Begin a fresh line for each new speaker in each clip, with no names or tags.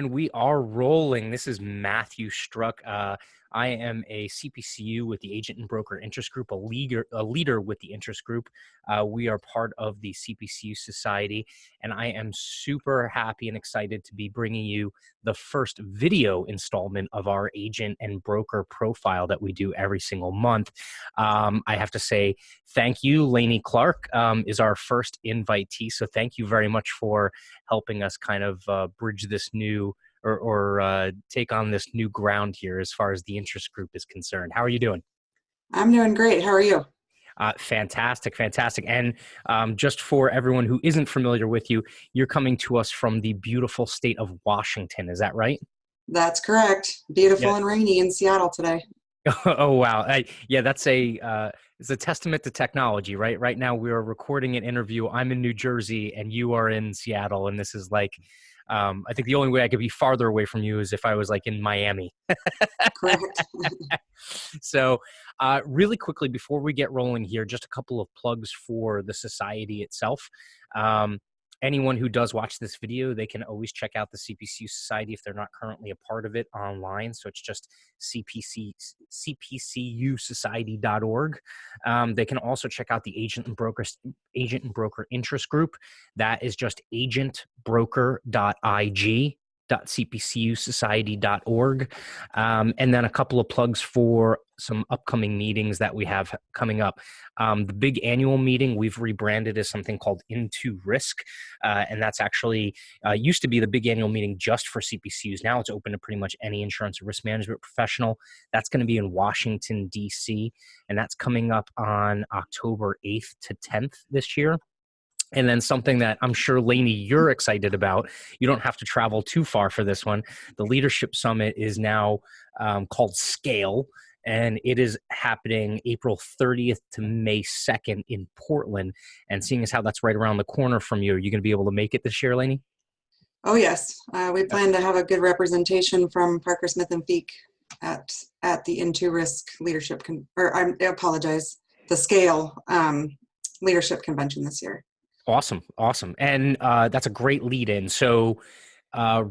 And we are rolling. This is Matthew Struck. I am a CPCU with the Agent and Broker Interest Group, a leader with the interest group. We are part of the CPCU Society, and I am super happy and excited to be bringing you the first video installment of our agent and broker profile that we do every single month. I have to say thank you. Lanie Clark is our first invitee, so thank you very much for helping us kind of bridge this new or take on this new ground here as far as the interest group is concerned. How are you doing?
I'm doing great. How are you?
Fantastic. And just for everyone who isn't familiar with you, you're coming to us from the beautiful state of Washington. Is that right?
That's correct. Beautiful
Yeah.
and rainy in Seattle today.
Oh, wow. Yeah, that's it's a testament to technology, right? Right now we're recording an interview. I'm in New Jersey and you are in Seattle. And this is like, I think the only way I could be farther away from you is if I was like in Miami.
Correct.
So really quickly, before we get rolling here, just a couple of plugs for the society itself. Anyone who does watch this video, they can always check out the CPCU Society if they're not currently a part of it online. So it's just CPCUsociety.org. They can also check out the Agent and Broker Interest Group. That is just agentbroker.ig.cpcusociety.org. And then a couple of plugs for some upcoming meetings that we have coming up. The big annual meeting we've rebranded as something called Into Risk. And that's actually used to be the big annual meeting just for CPCUs. Now it's open to pretty much any insurance or risk management professional. That's going to be in Washington, D.C. And that's coming up on October 8th to 10th this year. And then something that I'm sure, Lanie, you're excited about. You don't have to travel too far for this one. The Leadership Summit is now called Scale, and it is happening April 30th to May 2nd in Portland. And seeing as how that's right around the corner from you, are you going to be able to make it this year, Lanie?
Oh, yes. We plan to have a good representation from Parker Smith Feek at the Into Risk Leadership, the Scale Leadership Convention this year.
Awesome. And that's a great lead in. So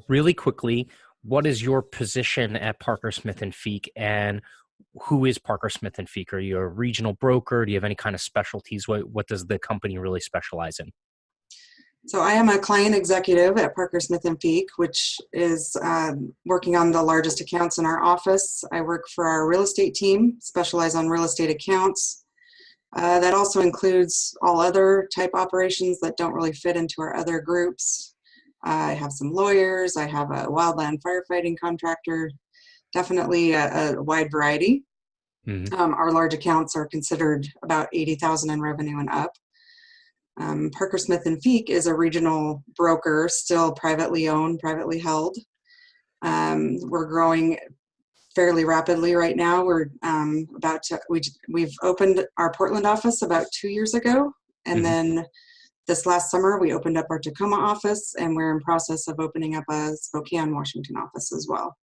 really quickly, what is your position at Parker Smith Feek, and who is Parker Smith Feek? Are you a regional broker? Do you have any kind of specialties? What does the company really specialize in?
So I am a client executive at Parker Smith Feek, which is working on the largest accounts in our office. I work for our real estate team, specialize on real estate accounts. That also includes all other type operations that don't really fit into our other groups. I have some lawyers. I have a wildland firefighting contractor. Definitely a wide variety. Mm-hmm. Our large accounts are considered about $80,000 in revenue and up. Parker Smith Feek is a regional broker, still privately owned, privately held. We're growing fairly rapidly right now. We've opened our Portland office about 2 years ago, and then this last summer we opened up our Tacoma office, and we're in process of opening up a Spokane, Washington office as well.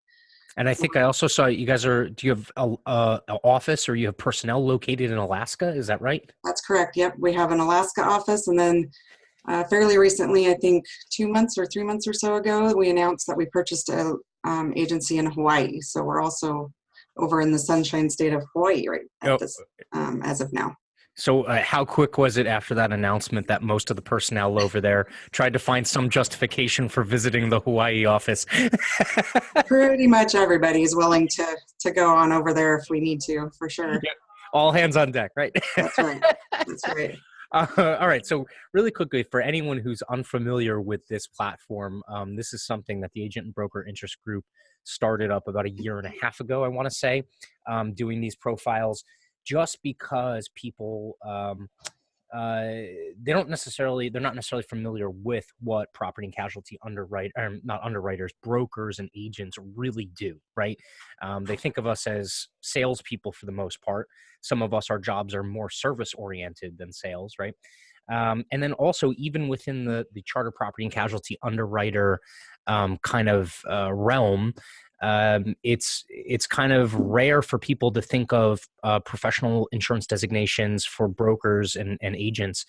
And I think I also saw you guys do you have an office, or you have personnel located in Alaska? Is that right?
That's correct. Yep. We have an Alaska office, and then fairly recently, I think 2 months or 3 months or so ago, we announced that we purchased a agency in Hawaii. So we're also over in the sunshine state of Hawaii as of now.
So how quick was it after that announcement that most of the personnel over there tried to find some justification for visiting the Hawaii office?
Pretty much everybody is willing to go on over there if we need to, for sure.
Yeah. All hands on deck, right?
That's right. That's right.
All right. So really quickly, for anyone who's unfamiliar with this platform, this is something that the Agent and Broker Interest Group started up about 1.5 years ago, I want to say, doing these profiles just because people, they're not necessarily familiar with what property and casualty brokers and agents really do, right? They think of us as salespeople for the most part. Some of us, our jobs are more service oriented than sales, right? And then also even within the charter property and casualty underwriter kind of realm, it's kind of rare for people to think of professional insurance designations for brokers and agents.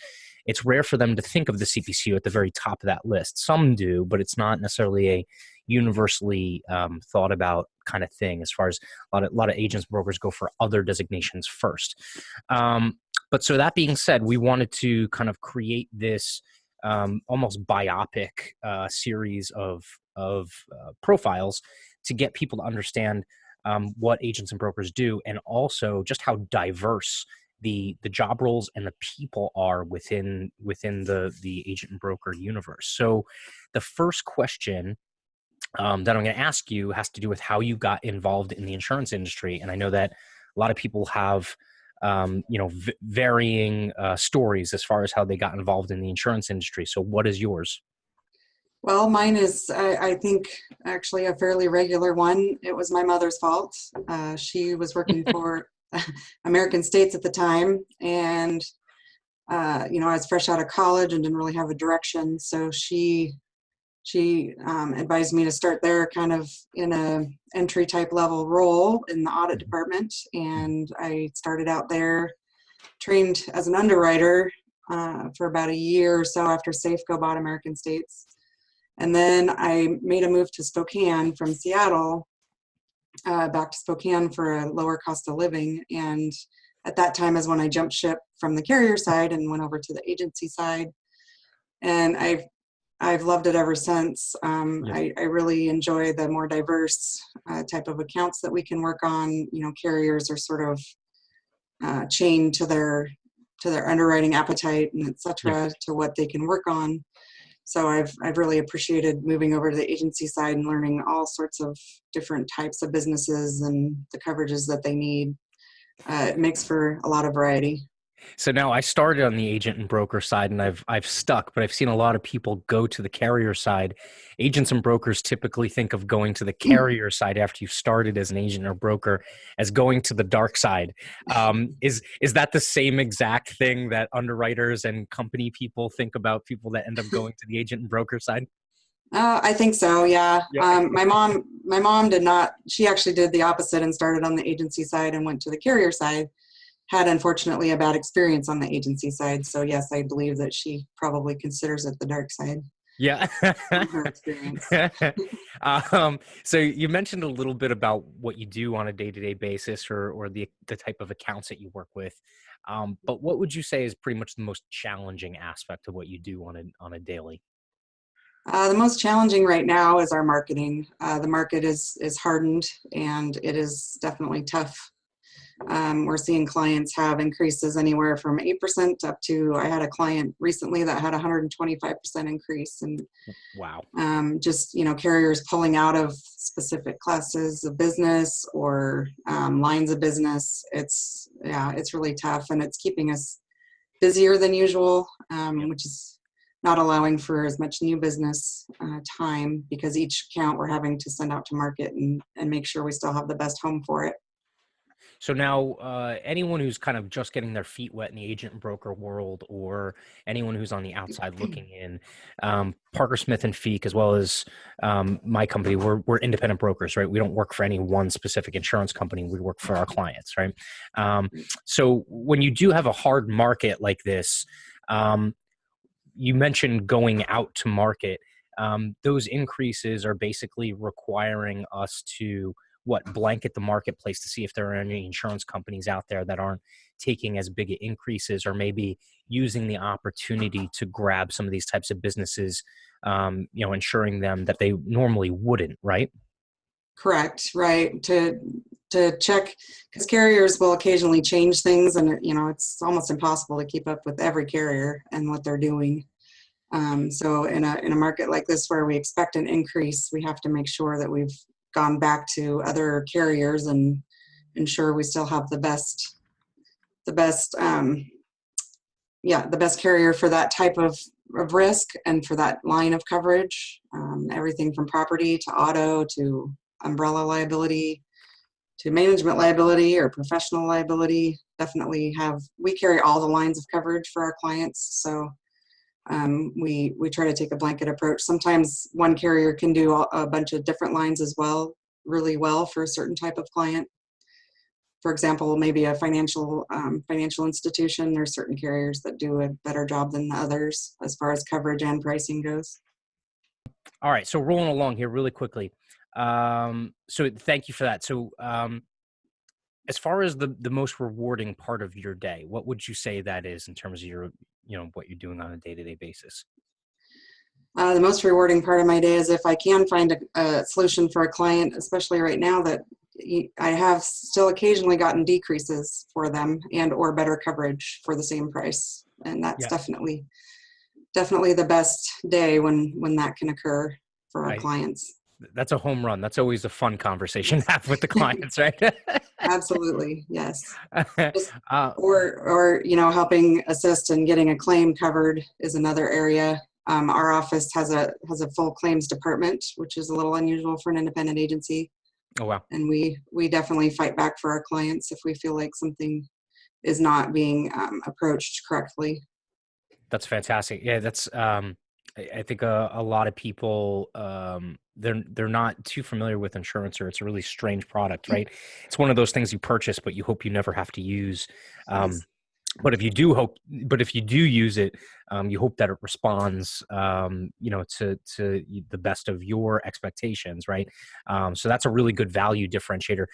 It's rare for them to think of the CPCU at the very top of that list. Some do, but it's not necessarily universally thought about kind of thing, as far as a lot of agents and brokers go for other designations first. But so that being said, we wanted to kind of create this almost biopic series of profiles to get people to understand what agents and brokers do, and also just how diverse the job roles and the people are within the agent and broker universe. So the first question that I'm going to ask you has to do with how you got involved in the insurance industry. And I know that a lot of people have varying stories as far as how they got involved in the insurance industry. So what is yours?
Well, mine is, I think, actually a fairly regular one. It was my mother's fault. She was working for American States at the time, and I was fresh out of college and didn't really have a direction. So she advised me to start there, kind of in a entry type level role in the audit department. And I started out there, trained as an underwriter for about a year or so after Safeco bought American States. And then I made a move to Spokane from Seattle, back to Spokane for a lower cost of living. And at that time is when I jumped ship from the carrier side and went over to the agency side. And I've loved it ever since. I really enjoy the more diverse type of accounts that we can work on. Carriers are sort of chained to their underwriting appetite and et cetera, to what they can work on. So I've really appreciated moving over to the agency side and learning all sorts of different types of businesses and the coverages that they need. It makes for a lot of variety.
So now I started on the agent and broker side, and I've stuck, but I've seen a lot of people go to the carrier side. Agents and brokers typically think of going to the carrier side after you've started as an agent or broker as going to the dark side. Is that the same exact thing that underwriters and company people think about people that end up going to the agent and broker side?
I think so. Yeah.
Yeah.
My mom did not. She actually did the opposite and started on the agency side and went to the carrier side. Had unfortunately a bad experience on the agency side. So yes, I believe that she probably considers it the dark side.
Yeah.
From her experience.
So you mentioned a little bit about what you do on a day-to-day basis, or the type of accounts that you work with. But what would you say is pretty much the most challenging aspect of what you do on a daily?
The most challenging right now is our marketing. The market is hardened, and it is definitely tough. We're seeing clients have increases anywhere from 8% up to, I had a client recently that had 125% increase. And
Wow.
Carriers pulling out of specific classes of business or lines of business. It's really tough, and it's keeping us busier than usual, which is not allowing for as much new business time, because each account we're having to send out to market and make sure we still have the best home for it.
So now, anyone who's kind of just getting their feet wet in the agent and broker world, or anyone who's on the outside looking in, Parker Smith and Feek, as well as my company, we're independent brokers, right? We don't work for any one specific insurance company. We work for our clients, right? So when you do have a hard market like this, you mentioned going out to market. Those increases are basically requiring us to blanket the marketplace to see if there are any insurance companies out there that aren't taking as big increases, or maybe using the opportunity to grab some of these types of businesses, ensuring them that they normally wouldn't, right?
Correct. Right. To check, because carriers will occasionally change things, and it's almost impossible to keep up with every carrier and what they're doing. So in a market like this where we expect an increase, we have to make sure that we've gone back to other carriers and ensure we still have the best carrier for that type of risk and for that line of coverage. Everything from property to auto to umbrella liability to management liability or professional liability. We carry all the lines of coverage for our clients. So we try to take a blanket approach. Sometimes one carrier can do a bunch of different lines as well, really well for a certain type of client. For example, maybe a financial institution. There's certain carriers that do a better job than the others as far as coverage and pricing goes.
All right. So rolling along here really quickly. So thank you for that. So as far as the most rewarding part of your day, what would you say that is in terms of your, what you're doing on a day-to-day basis?
The most rewarding part of my day is if I can find a solution for a client, especially right now that I have still occasionally gotten decreases for them and or better coverage for the same price. And that's
Yeah.
definitely the best day when that can occur for our
I,
clients.
that's a home run. That's always a fun conversation to have with the clients, right?
Absolutely. Yes. Just,
uh,
or helping assist in getting a claim covered is another area. Our office has a full claims department, which is a little unusual for an independent agency.
oh, wow.
And we definitely fight back for our clients if we feel like something is not being approached correctly.
That's fantastic. Yeah, that's I think a lot of people they're not too familiar with insurance, or it's a really strange product, right? It's one of those things you purchase but you hope you never have to use. Um,
Yes.
but if you do use it, you hope that it responds, to the best of your expectations, right? So that's a really good value differentiator.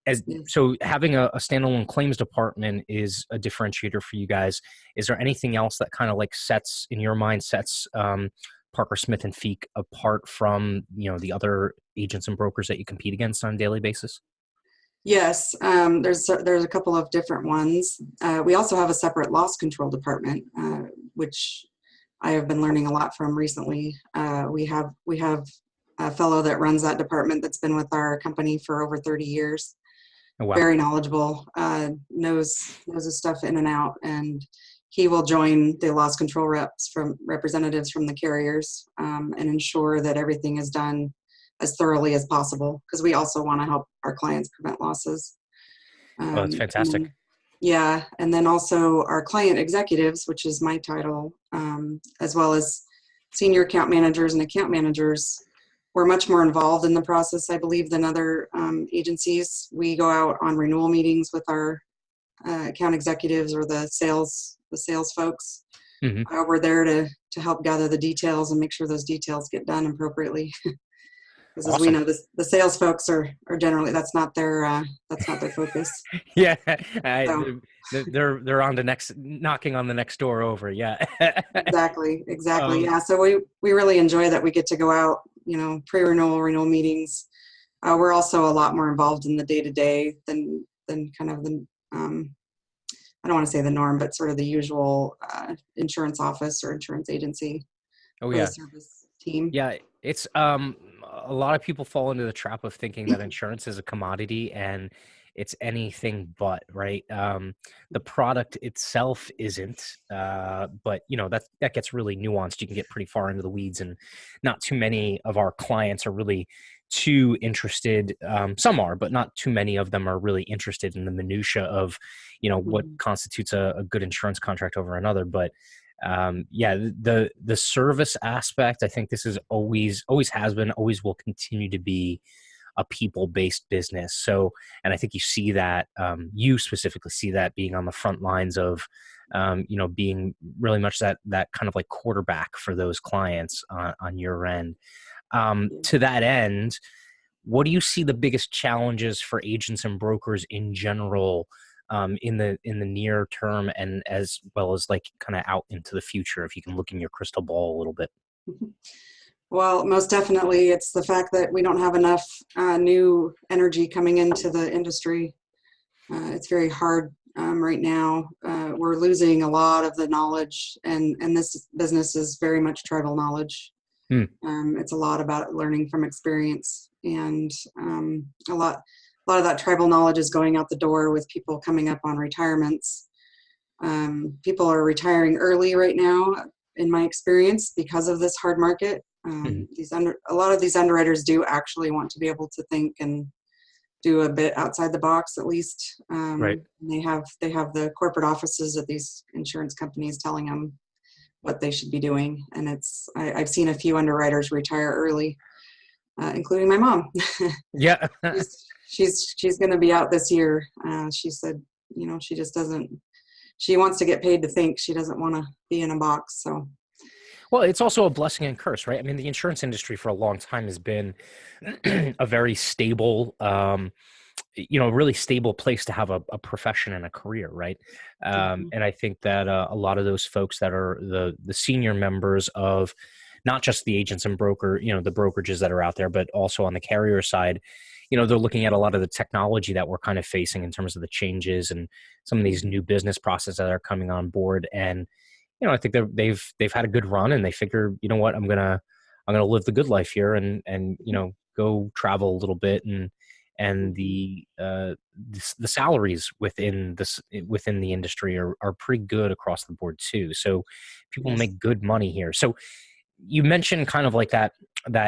Yes.
So having a standalone claims department is a differentiator for you guys. Is there anything else that kind of like sets Parker Smith and Feek apart from the other agents and brokers that you compete against on a daily basis?
Yes, there's a couple of different ones. We also have a separate loss control department, which I have been learning a lot from recently. We have a fellow that runs that department that's been with our company for over 30 years.
Oh, wow.
Very knowledgeable, knows his stuff in and out, and he will join the loss control representatives from the carriers, and ensure that everything is done as thoroughly as possible, because we also want to help our clients prevent losses.
Oh, that's
And
fantastic.
then, yeah, and then also our client executives, which is my title, as well as senior account managers and account managers. We're much more involved in the process, I believe, than other agencies. We go out on renewal meetings with our account executives or the sales folks.
Hmm.
We're there to help gather the details and make sure those details get done appropriately. Because as we
Awesome.
know, the sales folks are generally that's not their focus.
Yeah,
So
they're on the next, knocking on the next door over. Yeah.
exactly,
um,
yeah. So we really enjoy that we get to go out, pre-renewal, renewal meetings. We're also a lot more involved in the day to day than kind of the I don't want to say the norm, but sort of the usual insurance office or insurance agency
oh,
or the
yeah.
service team.
Yeah, it's a lot of people fall into the trap of thinking that insurance is a commodity, and it's anything but, right? The product itself isn't, but that gets really nuanced. You can get pretty far into the weeds, and not too many of our clients are really too interested. Some are, but not too many of them are really interested in the minutia of, what
Mhm.
constitutes a good insurance contract over another. But yeah, the service aspect, I think this is always has been, always will continue to be a people based business. So, and I think you see that, you specifically see that being on the front lines of, being really much that kind of like quarterback for those clients on your end. To that end, what do you see the biggest challenges for agents and brokers in general, in the near term, and as well as like kind of out into the future, if you can look in your crystal ball a little bit?
Well, most definitely, it's the fact that we don't have enough new energy coming into the industry. It's very hard right now. We're losing a lot of the knowledge, and this business is very much tribal knowledge.
Hmm.
It's a lot about learning from experience, and a lot of that tribal knowledge is going out the door with people coming up on retirements. People are retiring early right now, in my experience, because of this hard market.
Mhm.
A lot of these underwriters do actually want to be able to think and do a bit outside the box, at least.
Right.
They have the corporate offices at these insurance companies telling them what they should be doing, and I've seen a few underwriters retire early, including my mom.
Yeah.
She's going to be out this year. She said, she just doesn't. She wants to get paid to think. She doesn't want to be in a box. So
Well, it's also a blessing and curse, right? I mean, the insurance industry for a long time has been a very stable, really stable place to have a profession and a career, right?
Mhm.
And I think that a lot of those folks that are the senior members of not just the agents and the brokerages that are out there, but also on the carrier side, they're looking at a lot of the technology that we're kind of facing in terms of the changes and some of these new business processes that are coming on board. And I think they've had a good run, and they figure, you know what, I'm gonna live the good life here, and go travel a little bit, and
Mhm.
the salaries within the industry are pretty good across the board too. So people
Yes.
make good money here. So you mentioned kind of like that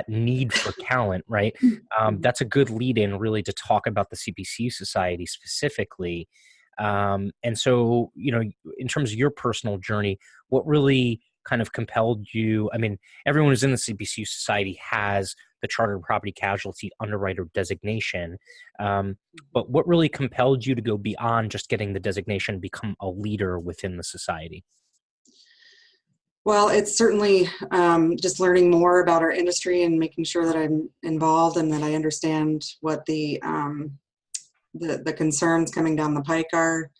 need for talent, right?
Mhm.
That's a good lead in really to talk about the CPCU Society specifically. And so, in terms of your personal journey, what really kind of compelled you? I mean, everyone who's in the CPCU Society has the Chartered Property Casualty Underwriter designation. But what really compelled you to go beyond just getting the designation, become a leader within the society?
Well, it's certainly just learning more about our industry and making sure that I'm involved and that I understand what the concerns coming down the pike are.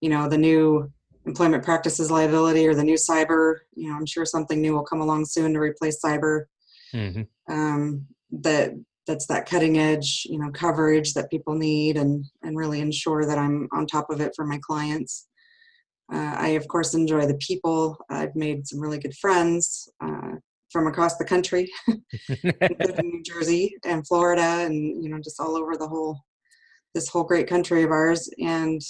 The new employment practices liability or the new cyber. I'm sure something new will come along soon to replace cyber.
Hmm.
That's that cutting edge, coverage that people need, and really ensure that I'm on top of it for my clients. I, of course, enjoy the people. I've made some really good friends from across the country, including New Jersey and Florida, and just all over this whole great country of ours. And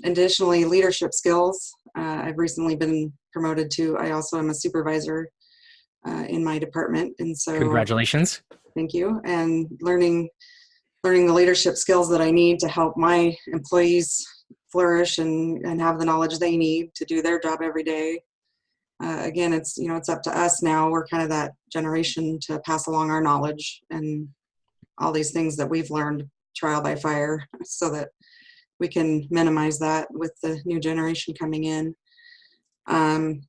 additionally, leadership skills. I've recently been promoted to. I also am a supervisor in my department, and so
Congratulations.
thank you. And learning the leadership skills that I need to help my employees flourish and have the knowledge they need to do their job every day. Again, it's up to us now. We're kind of that generation to pass along our knowledge and all these things that we've learned trial by fire, so that we can minimize that with the new generation coming in. Um,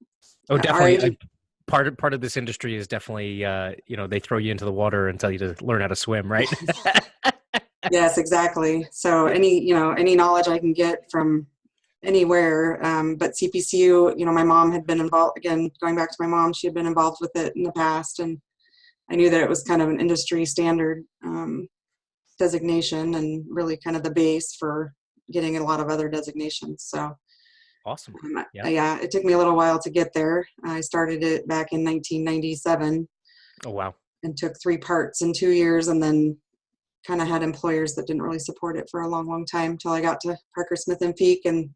Oh,
our
definitely.
agent,
Part of this industry is definitely, they throw you into the water and tell you to learn how to swim, right?
yes, exactly. So any knowledge I can get from anywhere. But CPCU, my mom had been involved. Again, going back to my mom, she had been involved with it in the past, and I knew that it was kind of an industry standard designation, and really kind of the base for getting a lot of other designations. So
Awesome. Yeah.
yeah, it took me a little while to get there. I started it back in 1997
Oh, wow.
and took 3 parts in 2 years, and then kind of had employers that didn't really support it for a long, long time until I got to Parker Smith and Feek, and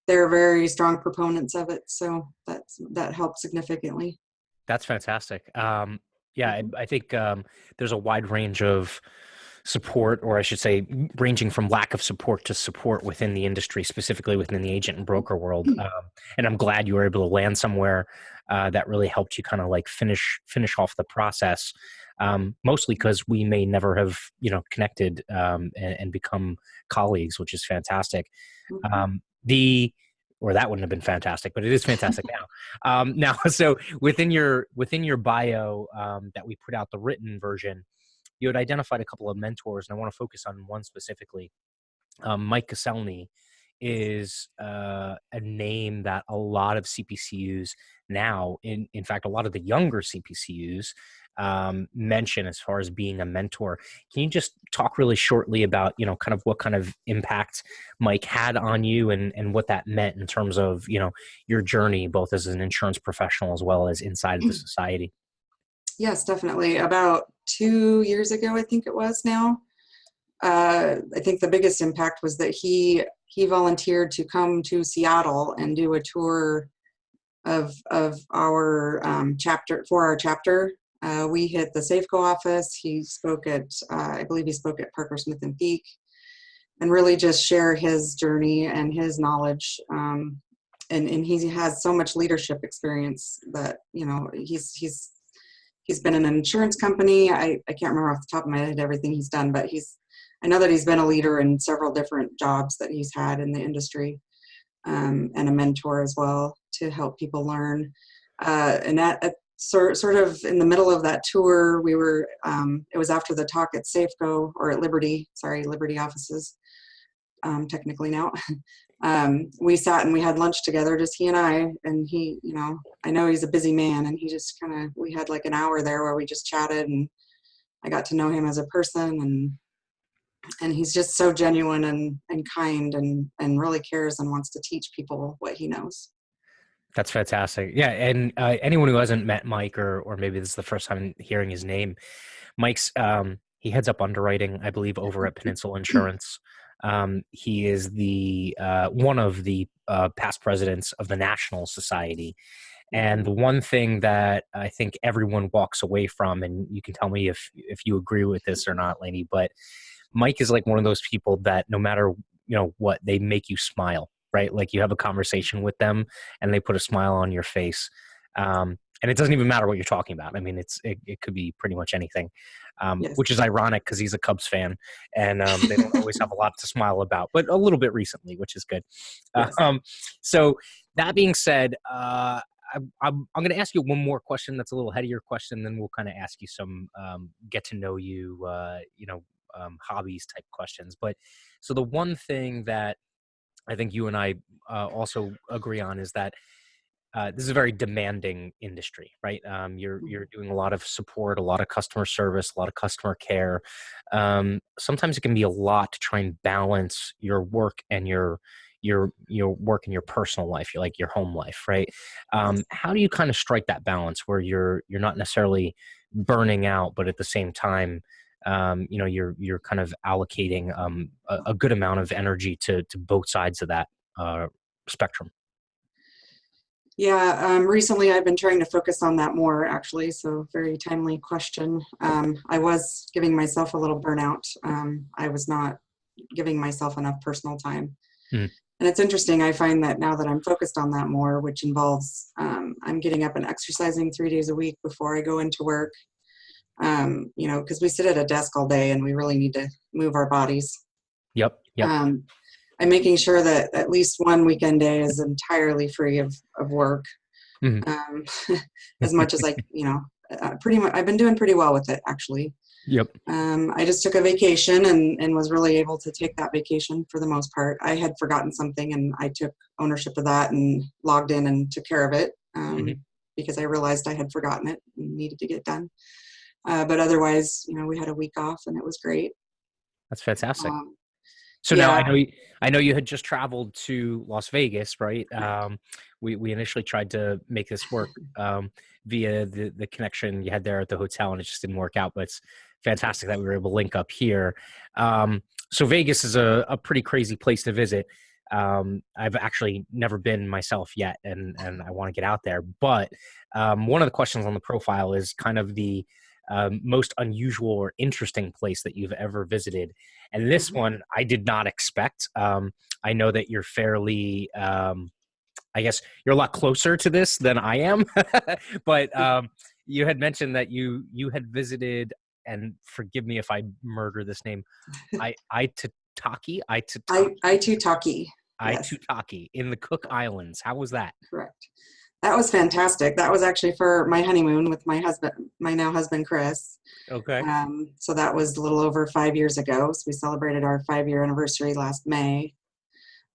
they're very strong proponents of it. So that helped significantly.
That's fantastic. Yeah,
Mhm.
I think there's a wide range of support, or I should say, ranging from lack of support to support within the industry, specifically within the agent and broker world. And I'm glad you were able to land somewhere that really helped you kind of like finish off the process. Mostly because we may never have connected and become colleagues, which is fantastic.
Mhm.
The or that wouldn't have been fantastic, but it is fantastic now. Now, so within your bio that we put out, the written version, you had identified a couple of mentors, and I want to focus on one specifically. Mike Caselny is a name that a lot of CPCUs now, in fact, a lot of the younger CPCUs mention as far as being a mentor. Can you just talk really shortly about, kind of what kind of impact Mike had on you, and what that meant in terms of, your journey, both as an insurance professional as well as inside of the society?
Yes, definitely. About 2 years ago, I think it was now. I think the biggest impact was that he volunteered to come to Seattle and do a tour of our chapter for our chapter. We hit the Safeco office. He spoke at, I believe he spoke at Parker Smith and Feek, and really just share his journey and his knowledge. And he has so much leadership experience that he's been in an insurance company. I can't remember off the top of my head everything he's done, but I know that he's been a leader in several different jobs that he's had in the industry, and a mentor as well. to help people learn. And at sort of in the middle of that tour, we were, it was after the talk at Safeco, or at Liberty offices, technically now. We sat and we had lunch together, just he and I, and he, I know he's a busy man, and he just we had like an hour there where we just chatted, and I got to know him as a person, and he's just so genuine and kind, and really cares and wants to teach people what he knows.
That's fantastic. Yeah. And anyone who hasn't met Mike, or maybe this is the first time hearing his name, Mike's, he heads up underwriting, I believe, over at Peninsula Insurance. He is the one of the past presidents of the National Society. And the one thing that I think everyone walks away from, and you can tell me if you agree with this or not, Lanie, but Mike is like one of those people that no matter, what, they make you smile, right? Like you have a conversation with them and they put a smile on your face. And it doesn't even matter what you're talking about. I mean, it could be pretty much anything,
Yes.
which is ironic because he's a Cubs fan, and they don't always have a lot to smile about, but a little bit recently, which is good.
Yes.
So that being said, I'm going to ask you one more question that's a little headier question, then we'll kind of ask you some get to know you, hobbies type questions. But so the one thing that I think you and I also agree on is that this is a very demanding industry, right? You're doing a lot of support, a lot of customer service, a lot of customer care. Sometimes it can be a lot to try and balance your work and your work and your personal life, your home life, right? How do you kind of strike that balance where you're not necessarily burning out, but at the same time, you're kind of allocating a good amount of energy to both sides of that spectrum?
Yeah, recently I've been trying to focus on that more, actually, so very timely question. I was giving myself a little burnout. I was not giving myself enough personal time.
Mm.
And it's interesting, I find that now that I'm focused on that more, which involves I'm getting up and exercising 3 days a week before I go into work, because we sit at a desk all day and we really need to move our bodies.
Yep.
I'm making sure that at least one weekend day is entirely free of work.
Mm-hmm.
As much as pretty much, I've been doing pretty well with it, actually.
Yep.
I just took a vacation and was really able to take that vacation for the most part. I had forgotten something and I took ownership of that and logged in and took care of it because I realized I had forgotten it and needed to get done. But otherwise, we had a week off and it was great.
That's fantastic. So
yeah.
now I know you had just traveled to Las Vegas, right? We initially tried to make this work via the connection you had there at the hotel, and it just didn't work out. But it's fantastic that we were able to link up here. So Vegas is a pretty crazy place to visit. I've actually never been myself yet, and I want to get out there. But one of the questions on the profile is kind of the most unusual or interesting place that you've ever visited. And this one I did not expect. I know that you're fairly, I guess you're a lot closer to this than I am, but you had mentioned that you had visited, and forgive me if I murder this name, Aitutaki in the Cook Islands. How was that?
Correct. That was fantastic. That was actually for my honeymoon with my husband, my now husband, Chris.
Okay.
So that was a little over 5 years ago. So we celebrated our 5-year anniversary last May.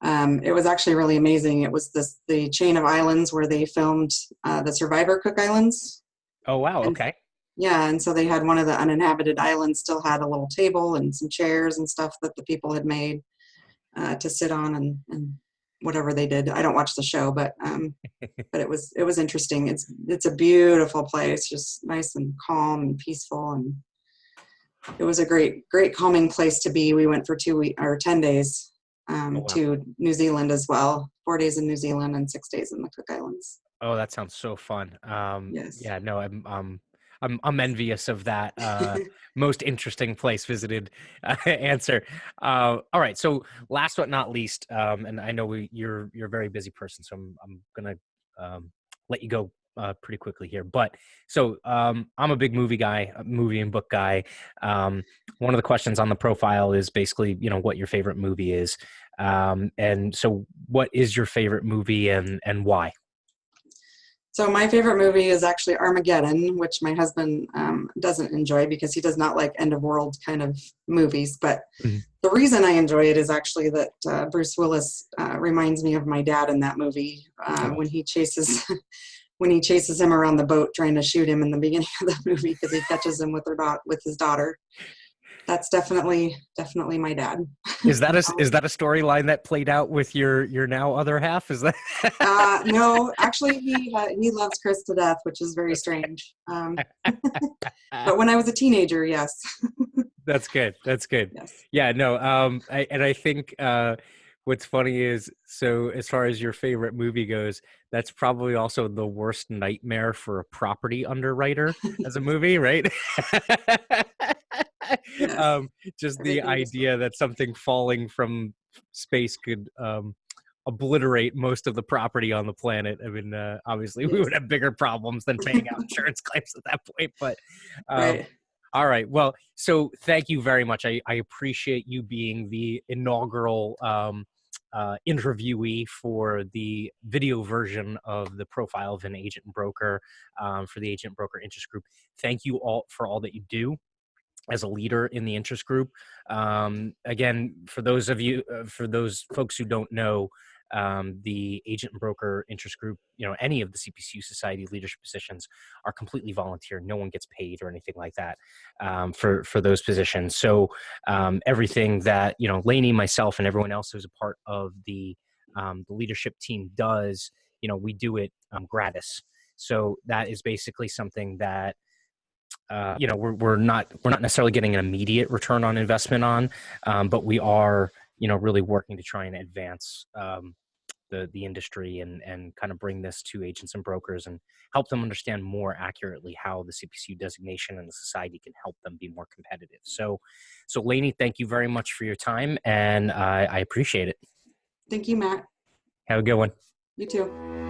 It was actually really amazing. It was the chain of islands where they filmed the Survivor Cook Islands.
Oh, wow. Okay.
And so they had one of the uninhabited islands still had a little table and some chairs and stuff that the people had made to sit on and whatever they did. I don't watch the show, but it was interesting. It's a beautiful place, just nice and calm and peaceful, and it was a great calming place to be. We went for 10 days to New Zealand as well. 4 days in New Zealand and 6 days in the Cook Islands.
Oh, that sounds so fun.
Yes.
Yeah, no, I'm envious of that most interesting place visited answer. All right, so last but not least, and I know you're a very busy person, so I'm gonna let you go pretty quickly here. But so I'm a big movie guy, a movie and book guy. One of the questions on the profile is basically, what your favorite movie is. And so what is your favorite movie and why?
So my favorite movie is actually Armageddon, which my husband doesn't enjoy because he does not like end of world kind of movies. But
Mhm.
the reason I enjoy it is actually that Bruce Willis reminds me of my dad in that movie
Oh.
when he chases when he chases him around the boat trying to shoot him in the beginning of the movie because he catches him with with his daughter. That's definitely my dad.
Is that a storyline that played out with your now other half? Is that
No, actually, he loves Chris to death, which is very strange. But when I was a teenager, yes,
That's good. That's good.
yes.
Yeah, no. I think what's funny is, so as far as your favorite movie goes, that's probably also the worst nightmare for a property underwriter as a movie, right?
Yes,
um, just the
everything just
idea that something falling from space could obliterate most of the property on the planet. I mean, obviously, we
yes,
would have bigger problems than paying out insurance claims at that point. But um,
right.
all right. Well, so thank you very much. I appreciate you being the inaugural interviewee for the video version of the profile of an agent and broker for the Agent Broker Interest Group. Thank you all for all that you do as a leader in the interest group. Again, for those folks who don't know, the agent and broker interest group, any of the CPCU society leadership positions are completely volunteer. No one gets paid or anything like that for those positions. So everything that Lanie, myself, and everyone else who's a part of the leadership team does, we do it gratis. So that is basically something that we're not necessarily getting an immediate return on investment on, but we are really working to try and advance the industry and kind of bring this to agents and brokers and help them understand more accurately how the CPCU designation and the society can help them be more competitive. So Lanie, thank you very much for your time, and I appreciate it.
Thank you, Matt.
Have a good one.
You too.